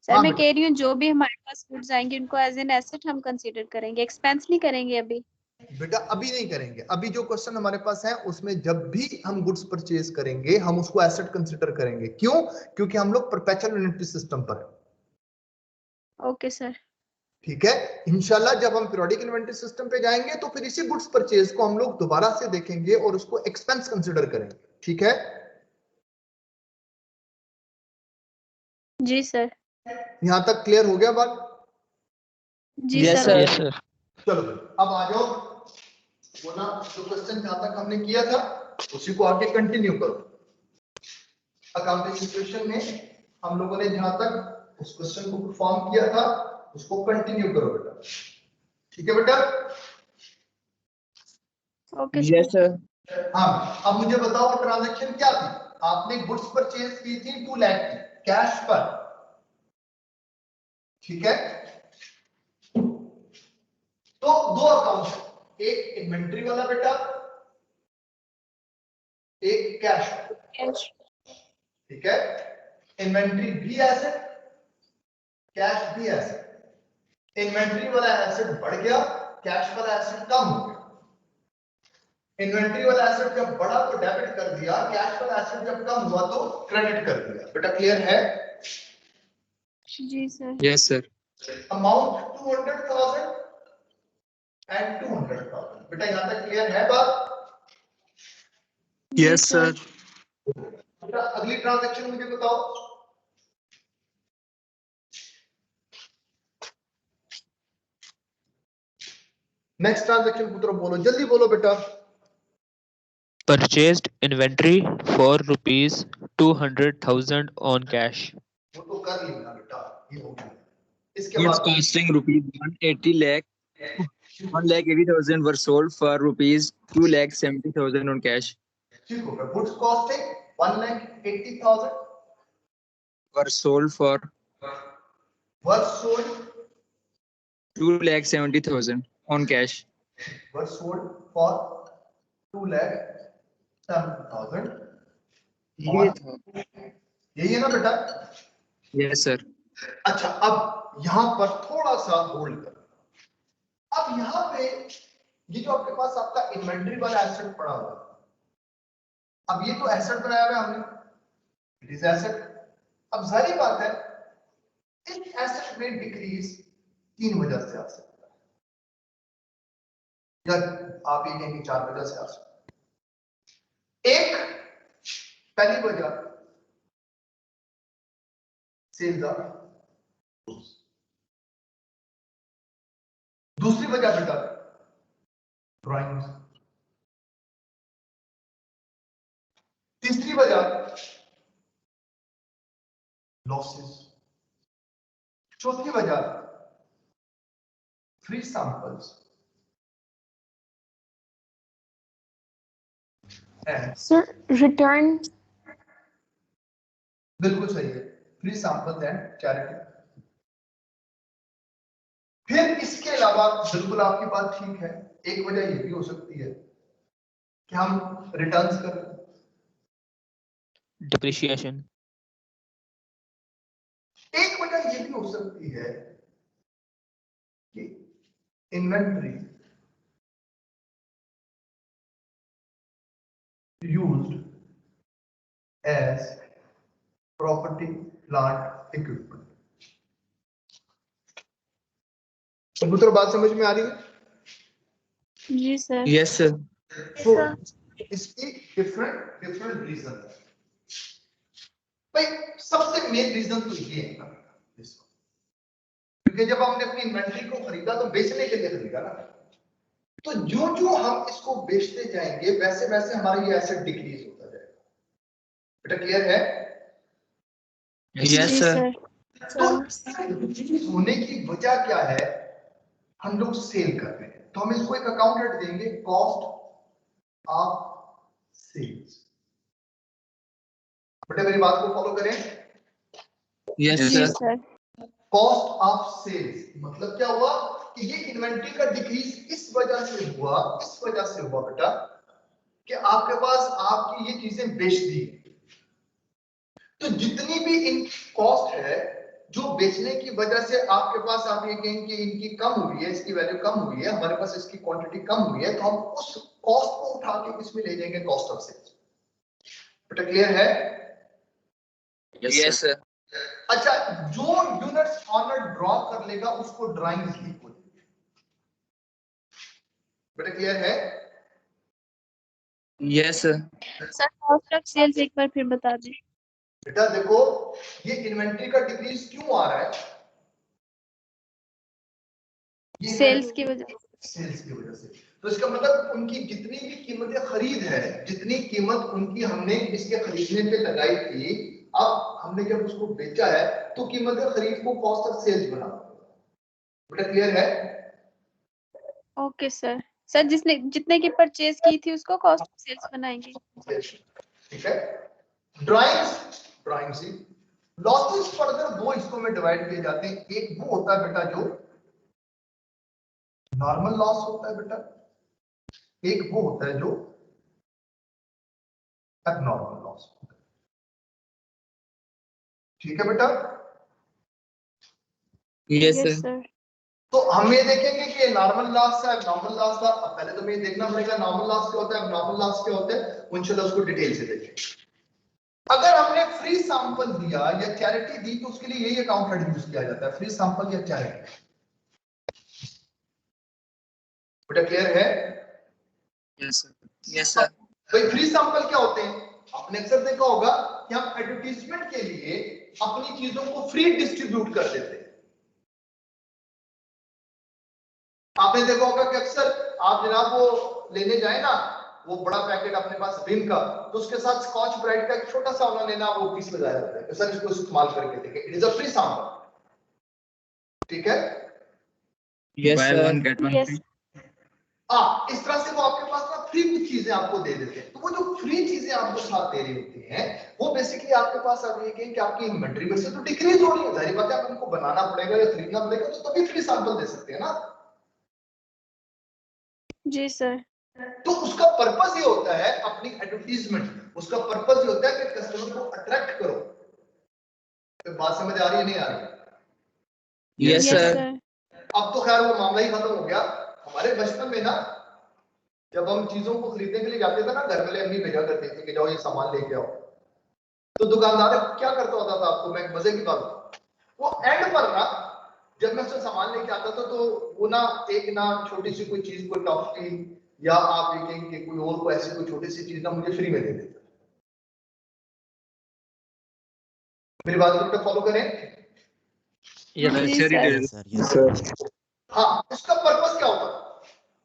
Speaker 3: सर
Speaker 1: हाँ
Speaker 3: मैं
Speaker 1: बेटा।
Speaker 3: कह रही हूँ जो भी हमारे पास गुड्स आएंगे उनको एज एन एसेट हम कंसीडर करेंगे, एक्सपेंस नहीं करेंगे अभी।
Speaker 1: बेटा अभी नहीं करेंगे। अभी जो क्वेश्चन हमारे पास है उसमें जब भी हम गुड्स परचेज करेंगे हम उसको एसेट कंसीडर करेंगे। क्यों? क्योंकि हम लोग परपेचुअल इन्वेंट्री सिस्टम पर है।
Speaker 3: Okay sir.
Speaker 1: ठीक है। इंशाल्लाह जब हम पीरियोडिक इन्वेंट्री सिस्टम पे जाएंगे तो फिर इसी गुड्स परचेज को हम लोग दोबारा से देखेंगे और उसको एक्सपेंस कंसीडर करेंगे। ठीक है?
Speaker 3: जी सर।
Speaker 1: यहां तक क्लियर हो गया बात?
Speaker 3: जी
Speaker 2: Yes,
Speaker 3: sir.
Speaker 2: sir.
Speaker 3: Okay.
Speaker 2: Yes, sir.
Speaker 1: चलो अब आ जाओ। वो ना जो क्वेश्चन जहां तक हमने किया था उसी को आगे कंटिन्यू करो। अकाउंटिंग इक्वेशन में हम लोगों ने जहां तक उस क्वेश्चन को परफॉर्म किया था उसको कंटिन्यू करो बेटा। ठीक है बेटा?
Speaker 3: Okay
Speaker 2: Yes,
Speaker 3: sir.
Speaker 2: sir.
Speaker 1: हाँ, अब मुझे बताओ ट्रांजैक्शन क्या थी? आपने गुड्स परचेज की थी 2 लाख की कैश पर, ठीक है? तो दो अकाउंट, एक इन्वेंट्री वाला बेटा, एक कैश,
Speaker 3: कैश।
Speaker 1: ठीक है? इन्वेंट्री भी एसेट, कैश भी एसेट। इन्वेंट्री वाला एसेट बढ़ गया, कैश वाला एसेट कम हो गया। इन्वेंट्री वाला एसेट जब बढ़ा तो डेबिट कर दिया, कैश वाला एसेट जब कम हुआ तो क्रेडिट कर दिया। बेटा क्लियर है?
Speaker 3: जी sir.
Speaker 2: Yes, sir.
Speaker 1: Amount 200,000 and 200,000। बेटा यहां तक क्लियर है बात?
Speaker 2: Yes, sir.
Speaker 1: बेटा अगली ट्रांजैक्शन मुझे बताओ। नेक्स्ट ट्रांजैक्शन पुत्र बोलो, जल्दी बोलो बेटा।
Speaker 5: Purchased inventory for rupees 200,000 on cash.
Speaker 1: वो तो कर लेना बेटा, ये हो गया। इसके
Speaker 2: Goods
Speaker 1: बाद
Speaker 2: costing rupees 180 lakh, 1,80,000 were sold for rupees 2,70,000 on cash.
Speaker 1: ठीक हो गया। Goods costing 1,80,000
Speaker 2: Were sold for
Speaker 1: worth sold
Speaker 2: 2,70,000 on cash.
Speaker 1: Worth sold for 2,70,000। यही है ना बेटा?
Speaker 2: Yes, sir.
Speaker 1: अच्छा, अब यहां पर थोड़ा सा होल्ड कर। अब यहां पे ये जो आपके पास आपका इन्वेंटरी वाला एसेट पड़ा हुआ है, अब ये तो एसेट बनाया हुआ है हमने, इट इज एसेट। अब जाहिर बात है इस एसेट में डिक्रीज 3 वजह से आ सकता है, या आप ये कहेंगे 4 वजह से आ सकता है। एक पहली वजह सेल्स ऑफ, दूसरी वजह बेटा ड्राइंग, तीसरी वजह लॉसेस, चौथी वजह free samples and,
Speaker 6: sir return.
Speaker 1: बिल्कुल सही है, फ्री सैंपल्स एंड चैरिटी। फिर इसके अलावा बिल्कुल आपकी बात ठीक है, एक वजह ये भी हो सकती है कि हम रिटर्न्स कर रहे हैं।
Speaker 5: Depreciation.
Speaker 1: एक वजह ये भी हो सकती है कि inventory used as property plant equipment. पुत्र बात समझ में आ रही है?
Speaker 3: जी सर।
Speaker 2: Yes, sir.
Speaker 1: तो इसकी डिफरेंट डिफरेंट रीजन है भाई। सबसे मेन रीजन तो ये है ना, क्योंकि जब हमने अपनी इन्वेंट्री को खरीदा तो बेचने के लिए खरीदा ना, तो जो जो हम इसको बेचते जाएंगे वैसे वैसे हमारा ये एसेट डिक्रीज होता जाएगा। बेटा क्लियर है?
Speaker 2: Yes,
Speaker 3: जी
Speaker 2: sir.
Speaker 3: सर।
Speaker 1: तो डिक्रीज होने की वजह क्या है? हम लोग सेल कर रहे हैं, तो हम इसको एक अकाउंट हेड देंगे, कॉस्ट ऑफ सेल्स। बेटा मेरी बात को फॉलो करें।
Speaker 2: Yes,
Speaker 3: जी
Speaker 2: sir.
Speaker 3: Sir.
Speaker 1: Cost of sales मतलब क्या हुआ कि ये इन्वेंट्री का डिक्रीज इस वजह से हुआ, इस वजह से हुआ बेटा कि आपके पास आपकी ये चीजें बेच दी, तो जितनी भी इनकी कॉस्ट है जो बेचने की वजह से आपके पास, आप ये कहें कि इनकी कम हुई है, इसकी वैल्यू कम हुई है, हमारे पास इसकी क्वांटिटी कम हुई है, तो हम उस कॉस्ट को उठा के इसमें ले जाएंगे कॉस्ट ऑफ सेल्स। बेटा क्लियर है?
Speaker 2: Yes, sir.
Speaker 1: अच्छा, जो यूनिट्स ऑनर ड्रॉ कर लेगा उसको ड्राइंग स्लिप हो जाएगी। बेटा क्लियर है?
Speaker 2: Yes, sir.
Speaker 3: Sir cost of sales एक बार फिर बता दें।
Speaker 1: बेटा देखो ये इन्वेंट्री का डिक्रीज क्यों आ रहा है? ये
Speaker 3: सेल्स की वजह
Speaker 1: सेल्स की वजह से। तो इसका मतलब उनकी जितनी भी कीमतें खरीद है, जितनी कीमत उनकी हमने इसके खरीदने पे लगाई थी, अब हमने जब उसको बेचा है तो कीमतें खरीद को कॉस्ट ऑफ सेल्स बना। बेटा क्लियर है?
Speaker 3: Okay sir. सर जिसने जितने की परचेज की थी उसको कॉस्ट ऑफ सेल्स बनाएंगे।
Speaker 1: ठीक है। ड्राइंग से लॉसेस फर्दर दो हिस्सों में डिवाइड किए जाते हैं। एक वो होता है बेटा जो नॉर्मल लॉस होता है बेटा, एक वो होता है जो एबनॉर्मल लॉस होता है। ठीक है बेटा।
Speaker 2: Yes
Speaker 3: yes
Speaker 2: sir.
Speaker 3: सर।
Speaker 1: तो हम ये देखेंगे कि नॉर्मल लॉस था एबनॉर्मल लॉस था। अब पहले तो हमें देखना पड़ेगा नॉर्मल लॉस क्या होता है, एबनॉर्मल लॉस क्या होता है। इंशाल्लाह उसको डिटेल से देखेंगे। अगर हमने फ्री सैंपल दिया या चैरिटी दी तो उसके लिए यही अकाउंट हेड यूज किया जाता है, फ्री सैंपल या चैरिटी। बेटा क्लियर है?
Speaker 2: Yes sir. Yes sir.
Speaker 1: भाई फ्री सैंपल क्या होते हैं? आपने अक्सर देखा होगा कि हम एडवर्टीजमेंट के लिए अपनी चीजों को फ्री डिस्ट्रीब्यूट कर देते हैं। आपने देखा होगा कि अक्सर आप जनाब वो लेने जाए ना, वो बड़ा पैकेट अपने पास विम का, तो उसके साथ स्कॉच ब्राइट का एक छोटा सा उन्होंने ना वो पीस लगाया होता है। सर इसको इस्तेमाल करके देखें, it is a free sample. ठीक है।
Speaker 2: Yes sir.
Speaker 3: यस।
Speaker 1: इस तरह से वो आपके पास ना फ्री कुछ चीजें आपको दे देते हैं। तो वो जो फ्री चीजें आपको साथ दे रही होती हैं वो बेसिकली आपके पास आ रही है कि आपकी इन्वेंटरी में से तो डिक्रीज हो रही है। जाहिर बात है आप उनको बनाना पड़ेगा या खरीदना पड़ेगा, तो तभी फ्री सैंपल दे सकते हैं ना।
Speaker 3: जी सर।
Speaker 1: तो उसका पर्पस ये होता है अपनी एडवर्टीजमेंट, उसका पर्पस ये होता है कि कस्टमर को अट्रैक्ट करो। तो बात समझ आ रही है नहीं आ रही?
Speaker 2: Yes
Speaker 3: yes
Speaker 2: sir.
Speaker 3: सर।
Speaker 1: अब तो खैर वो मामला ही खत्म हो गया। हमारे बचपन में ना जब हम चीजों को खरीदने के लिए जाते थे ना, घर वाले अम्मी भेजा करते थे कि जाओ ये सामान लेके आओ, तो दुकानदार क्या करता होता था, आपको मैं मजे की बात, वो एंड पर ना जब मैं उससे सामान लेके आता था तो वो ना एक ना छोटी सी कोई चीज, कोई टॉफी या आप ये कहें कि कोई और कोई ऐसी कोई छोटी सी चीज ना मुझे फ्री में दे देता। मेरी बात को फॉलो करें।
Speaker 3: जी sir.
Speaker 4: Yes, sir. Yes, sir.
Speaker 1: हाँ, उसका पर्पस क्या होता था?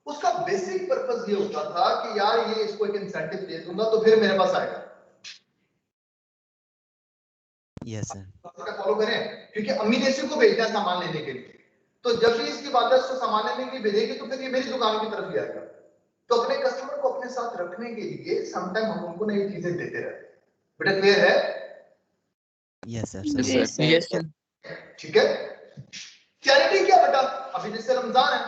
Speaker 1: उसका बेसिक पर्पस ये होता था कि यार ये इसको एक इंसेंटिव दे दूंगा तो फिर मेरे पास आएगा।
Speaker 4: Yes, sir.
Speaker 1: फॉलो करें, क्योंकि अम्मी ने इसी को भेजना है सामान लेने के लिए, तो जब भी इसकी बात उसको सामान लेने के लिए भेजेगी तो फिर ये मेरी दुकान की तरफ ही आएगा। तो अपने कस्टमर को अपने साथ रखने के लिए समटाइम हम उनको नई चीजें देते रहते हैं। बेटा क्लियर है?
Speaker 4: Yes, sir.
Speaker 3: जी
Speaker 4: Sir.
Speaker 3: सर।
Speaker 2: Yes sir.
Speaker 1: ठीक है। चैरिटी क्या बेटा? अभी जैसे रमजान है,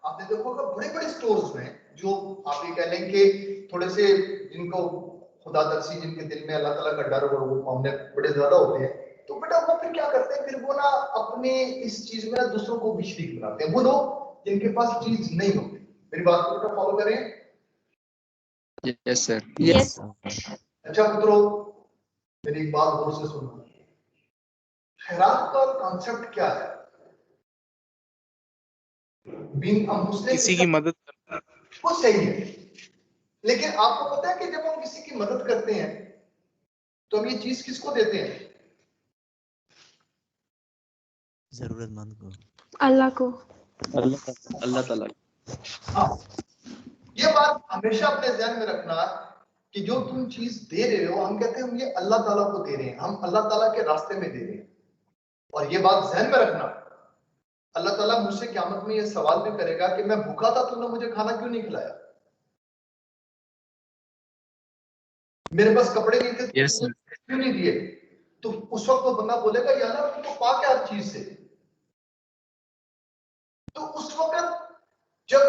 Speaker 1: आपने देखो कि बड़े बड़े स्टोर्स में जो आप ये कह लें कि थोड़े से जिनको खुदा तरसी, जिनके दिल में अल्लाह ताला का डर और वो मामले बड़े ज्यादा होते हैं, तो बेटा वो फिर क्या करते हैं, फिर वो ना अपने इस चीज में ना दूसरों को भी शरीक बनाते हैं। वो लोग जिनके पास चीज नहीं होती। मेरी बात को बेटा फॉलो करें।
Speaker 2: Yes sir.
Speaker 3: यस।
Speaker 4: sir.
Speaker 1: अच्छा पुत्रों, मेरी एक बात गौर से सुनना। खैरात का कॉन्सेप्ट क्या है? बीइंग अ मुस्लिम
Speaker 6: किसी की मदद करना।
Speaker 1: वो सही है, लेकिन आपको पता है कि जब हम किसी की मदद करते हैं तो हम ये चीज किसको देते हैं?
Speaker 4: जरूरतमंद को.
Speaker 3: अल्लाह को।
Speaker 2: अल्लाह ताला।
Speaker 1: हाँ, ये बात हमेशा अपने ध्यान में रखना कि जो तुम चीज दे रहे हो, हम कहते हैं हम ये अल्लाह ताला को दे रहे हैं, हम अल्लाह ताला के रास्ते में दे रहे हैं। और ये बात ध्यान में रखना, अल्लाह ताला मुझसे क़यामत में ये सवाल भी करेगा कि मैं भूखा था, तुमने मुझे खाना क्यों नहीं खिलाया? मेरे पास कपड़े नहीं थे,
Speaker 2: यस सर।
Speaker 1: क्यों नहीं दिए? तो उस वक्त वो बंदा बोलेगा या अल्लाह तुमको पाक है हर चीज से। तो उस वक्त जब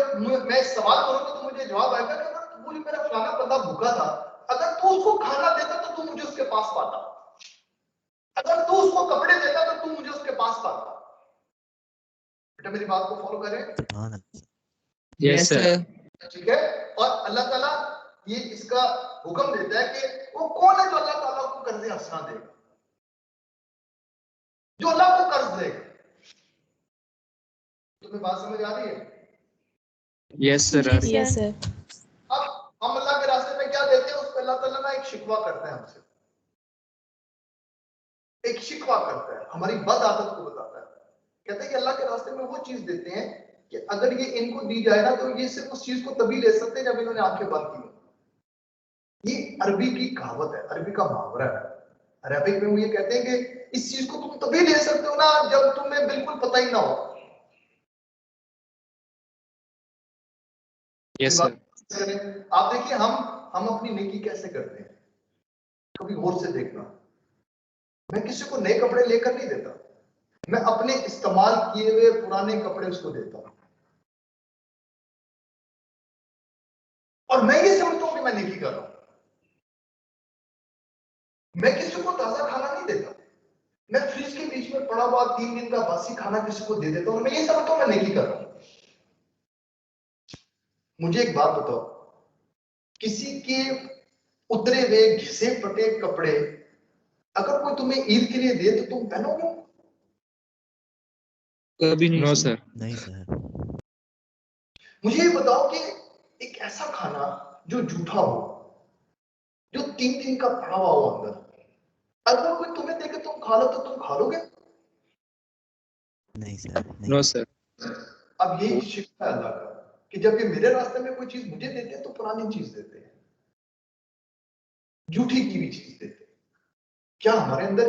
Speaker 1: मैं सवाल करूंगा तो मुझे जवाब आएगा कि अगर वो जो मेरा फलाना बंदा भूखा था, अगर तू उसको खाना देता तो तू मुझे उसके पास पाता, अगर तू उसको कपड़े देता तो तू मुझे उसके पास पाता। बेटा मेरी बात को फॉलो करें।
Speaker 4: सुभान अल्लाह.
Speaker 2: Yes sir.
Speaker 1: ठीक है। और अल्लाह ताला ये इसका हुक्म देता है कि वो कौन है जो अल्लाह ताला को कर्ज हंसना देगा, जो अल्लाह को कर्ज देगा। तुम्हें बात समझ आ रही है?
Speaker 2: Yes sir.
Speaker 3: जी
Speaker 7: यस
Speaker 3: सर।
Speaker 7: सर.
Speaker 1: अब हम अल्लाह के रास्ते में क्या देते हैं, उस पर अल्लाह ताला ना एक शिकवा करता है हमसे, एक शिकवा करता है, हमारी बद आदत को बताता है। कहते हैं कि अल्लाह के रास्ते में वो चीज देते हैं कि अगर ये इनको दी जाए ना तो ये सिर्फ उस चीज को तभी ले सकते हैं जब इन्होंने आंखें बंद की। ये अरबी की कहावत है, अरबी का मुहावरा है। अरबिक में वो ये कहते हैं कि इस चीज को तुम तभी ले सकते हो ना जब तुम्हें बिल्कुल पता ही ना हो।
Speaker 5: Yes,
Speaker 1: ये
Speaker 5: sir.
Speaker 1: बात करें। आप देखिए हम अपनी नेकी कैसे करते हैं, कभी गौर से देखना। मैं किसी को नए कपड़े लेकर नहीं देता, मैं अपने इस्तेमाल किए हुए पुराने कपड़े उसको देता हूं, और मैं ये समझता हूं कि मैं नेकी कर रहा हूं। मैं किसी को ताजा खाना नहीं देता, मैं फ्रिज के बीच में पड़ा हुआ 3 दिन का बासी खाना किसी को दे देता हूं, मैं ये समझता हूं मैं नेकी कर रहा हूं। मुझे एक बात बताओ, किसी के उतरे हुए घिसे पटे कपड़े अगर कोई तुम्हें ईद के लिए दे तो तुम पहनोगे?
Speaker 2: कभी नहीं।
Speaker 5: No, sir.
Speaker 4: नहीं सर।
Speaker 1: मुझे ये बताओ कि एक ऐसा खाना जो झूठा हो, जो 3 दिन का पड़ा हुआ हो अंदर, अगर कोई तुम्हें देके तुम खा लो तो तुम खा लोगे?
Speaker 4: नहीं सर। नहीं।
Speaker 5: No, sir.
Speaker 1: अब यही शिक्षा है अल्लाह का कि जब ये मेरे रास्ते में कोई चीज मुझे देते हैं तो पुरानी चीज देते हैं, झूठी की भी चीज देते हैं। क्या हमारे अंदर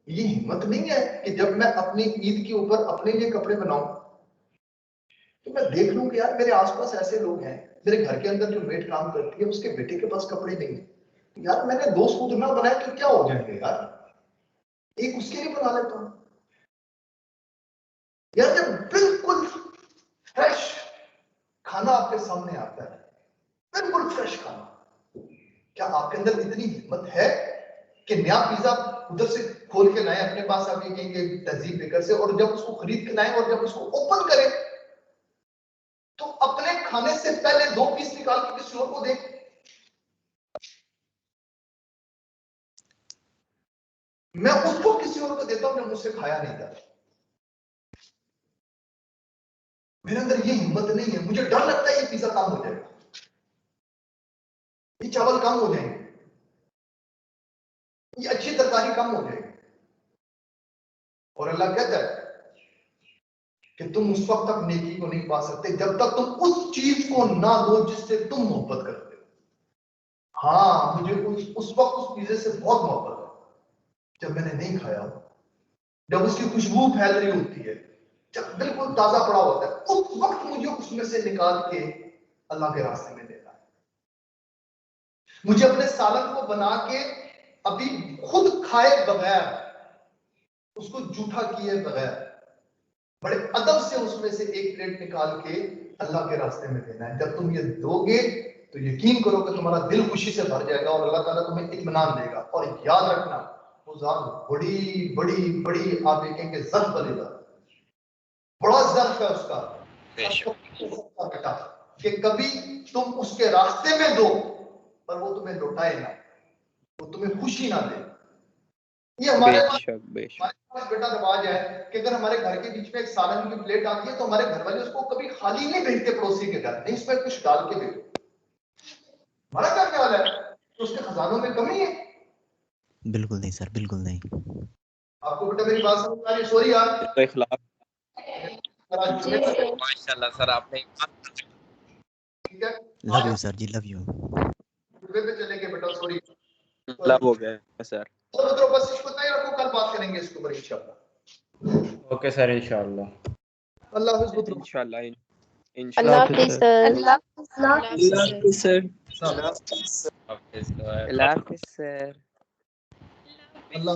Speaker 1: ये हिम्मत नहीं है कि जब मैं अपनी ईद के ऊपर अपने लिए कपड़े बनाऊं तो मैं देख लूं कि यार मेरे आसपास ऐसे लोग हैं, मेरे घर के अंदर जो मेड काम करती है उसके बेटे के पास कपड़े नहीं है, यार मैंने 2 सूट ना बनाए तो क्या हो जाएंगे यार, एक उसके लिए बना लेता हूं। यार जब बिल्कुल फ्रेश खाना आपके सामने आता है, बिल्कुल फ्रेश खाना, क्या आपके अंदर इतनी हिम्मत है कि नया पिज्जा उधर से खोल के लाए अपने पास, आप ये कहेंगे तहजीब बेकर से, और जब उसको खरीद के लाए और जब उसको ओपन करें तो अपने खाने से पहले 2 पीस निकाल के किसी और को दे? मैं उसको किसी और को देता हूं जो मुझसे खाया नहीं था। मेरे अंदर ये हिम्मत नहीं है, मुझे डर लगता है ये पिज्जा कम हो जाएगा, ये चावल कम हो जाएंगे, ये अच्छी तरकारी कम हो जाएगी। और अल्लाह कहता है कि तुम उस वक्त तक नेकी को नहीं पा सकते जब तक तुम उस चीज को ना दो जिससे तुम मोहब्बत करते हो। हाँ, मुझे उस वक्त उस पिज्जे से बहुत मोहब्बत है जब मैंने नहीं खाया, जब उसकी खुशबू फैल रही होती है, जब बिल्कुल ताजा पड़ा होता है, उस वक्त मुझे उसमें से निकाल के अल्लाह के रास्ते में देना है। मुझे अपने सालन को बना के अभी खुद खाए बगैर, उसको जूठा किए बगैर, बड़े अदब से उसमें से एक प्लेट निकाल के अल्लाह के रास्ते में देना है। जब तुम ये दोगे तो यकीन करो कि तुम्हारा दिल खुशी से भर जाएगा और अल्लाह ताला तुम्हें इत्मीनान देगा। और याद रखना, वो जात बड़ी बड़ी बड़ी आप देखेंगे ज़र्फ बनेगा, बड़ा ज़र्फ है उसका बेटा, कि कभी तुम उसके रास्ते में दो पर वो तुम्हें लौटाए ना, वो तुम्हें खुशी ना दे। ये हमारे पास बेटा रिवाज है कि अगर हमारे घर के बीच में एक सालन की प्लेट आती है तो हमारे घर वाले उसको कभी खाली नहीं भेजते पड़ोसी के घर, नहीं इसमें कुछ डाल के भेजो। हमारा क्या ख्याल है तो उसके खजानों में कमी है?
Speaker 4: बिल्कुल नहीं सर, बिल्कुल नहीं।
Speaker 1: आपको बेटा मेरी बात समझ आ रही? सॉरी यार,
Speaker 2: तो इखलाक
Speaker 6: माशाल्लाह सर, आपने
Speaker 1: ठीक है,
Speaker 4: लव यू सर जी, लव यू।
Speaker 1: वे पे चलेंगे बेटा, सॉरी
Speaker 2: लव हो गया सर।
Speaker 1: तो मित्रों बस इसको तय रखो, कल बात करेंगे इसके ऊपर इंशाल्लाह।
Speaker 7: ओके सर, इंशाल्लाह।
Speaker 1: अल्लाह हाफिज़ मित्रों।
Speaker 2: इंशाल्लाह।
Speaker 3: अल्लाह हाफिज़ सर।
Speaker 2: अल्लाह हाफिज़ सर।
Speaker 7: Okay sir.
Speaker 2: अल्लाह हाफिज़ सर।
Speaker 1: अल्लाह